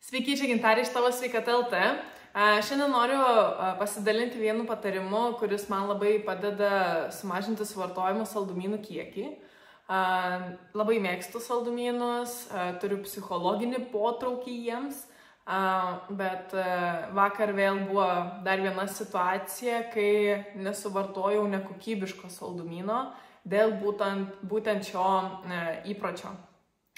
Sveiki, čia Gintarė iš Tavo Sveikata LT. Šiandien noriu pasidalinti vienu patarimu, kuris man labai padeda sumažinti suvartojimo saldumynų kiekį. Labai mėgstu saldumynus, turiu psichologinį potraukį jiems, bet vakar vėl buvo dar viena situacija, kai nesuvartojau nekokybiško saldumyno dėl būtent šio įpročio.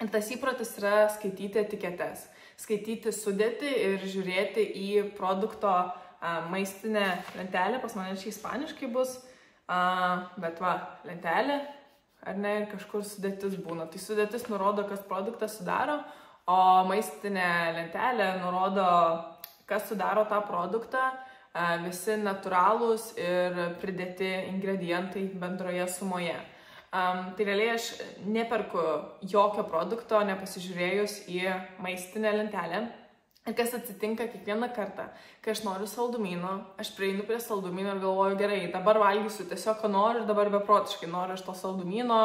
Ir tas įprotis yra skaityti etiketes, skaityti sudėtį ir žiūrėti į produkto maistinę lentelę. Pas mane čia ispaniškai bus, bet va, lentelė, ar ne, ir kažkur sudėtis būna. Tai sudėtis nurodo, kas produktą sudaro, o maistinė lentelė nurodo, kas sudaro tą produktą, visi natūralūs ir pridėti ingredientai bendroje sumoje. Tai realiai aš neperku jokio produkto, nepasižiūrėjus į maistinę lentelę. Ir kas atsitinka kiekvieną kartą, kai aš noriu saldumyno, aš prieinu prie saldumyno ir galvoju, gerai, dabar valgysiu tiesiog, ką noriu ir dabar beprotiškai noriu iš to saldumyno.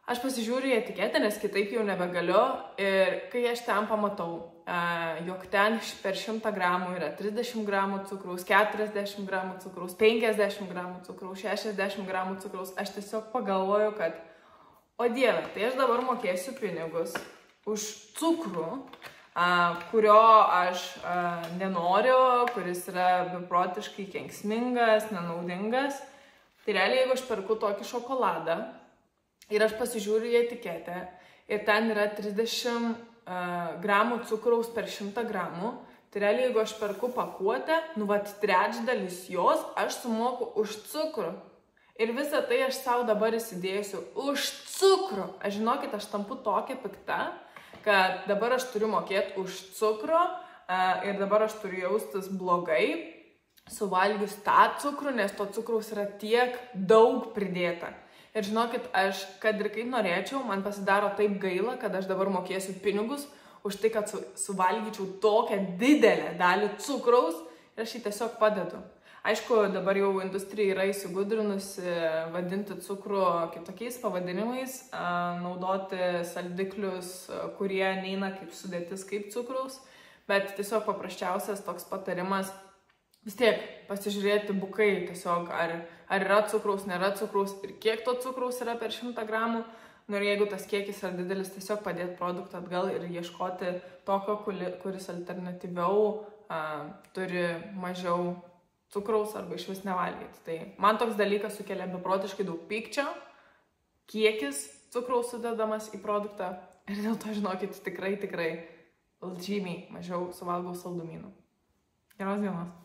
Aš pasižiūriu į etiketę, nes kitaip jau nebegaliu. Ir kai aš ten pamatau, jog ten per 100 gramų yra 30 gramų cukraus, 40 gramų cukraus, 50 gramų cukraus, 60 gramų cukraus, aš tiesiog pagalvoju, kad, o Dieve, tai aš dabar mokėsiu pinigus už cukrų, kurio aš nenoriu, kuris yra beprotiškai kenksmingas, nenaudingas. Tai realiai, jeigu aš perku tokį šokoladą ir aš pasižiūriu į etiketę ir ten yra 30 gramų cukraus per 100 gramų, tai realiai, jeigu aš perku pakuotę, trečdalis jos aš sumoku už cukrų. Ir visą tai aš savo dabar įsidėsiu už cukrų. Aš žinokit, aš tampu tokia pikta, kad dabar aš turiu mokėti už cukrų ir dabar aš turiu jaustis blogai suvalgius tą cukrų, nes to cukraus yra tiek daug pridėta. Ir žinokit, aš, kad ir kaip norėčiau, man pasidaro taip gaila, kad aš dabar mokėsiu pinigus už tai, kad suvalgyčiau tokią didelę dalį cukraus ir aš jį tiesiog padedu. Aišku, dabar jau industrija yra įsigudrinusi vadinti cukrų kitokiais pavadinimais, naudoti saldiklius, kurie neina kaip sudėtis kaip cukraus, bet tiesiog paprasčiausias toks patarimas vis tiek pasižiūrėti bukai tiesiog, ar yra cukraus, nėra cukraus ir kiek to cukraus yra per 100 gramų. Ir jeigu tas kiekis yra didelis, tiesiog padėti produktą atgal ir ieškoti tokio, kuris alternatyviau turi mažiau cukraus arba iš vis nevalgyti. Tai man toks dalykas sukelia beprotiškai daug pykčio, kiekis cukraus sudedamas į produktą ir dėl to, žinokit, tikrai žymiai mažiau suvalgau saldumynų. Geros dienos.